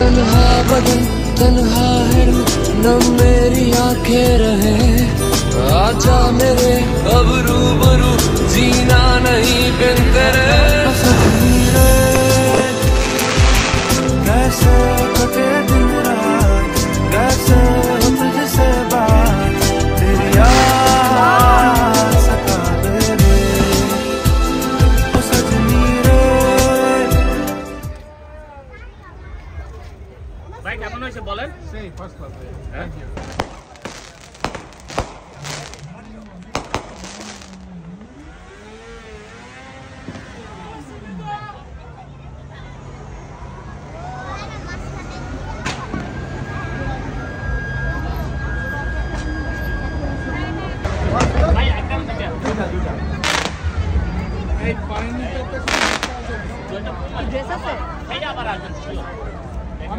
तन्हा बदन तन्हा है न मेरी आंखें रहे, आजा मेरे अब रूबरू जीना नहीं बिन तेरे। कैसे कटे दिन रात, कैसे हो तुझसे बात, तेरी याद सता दे रे ओ सजनी रे। ভাই কেমন হয়েছে বলেন? সেই ফার্স্ট ক্লাস। Thank you. ভাই একদম দুটা এই পানি নিতে তো ড্রেস আছে ভাই আবার আসবেন।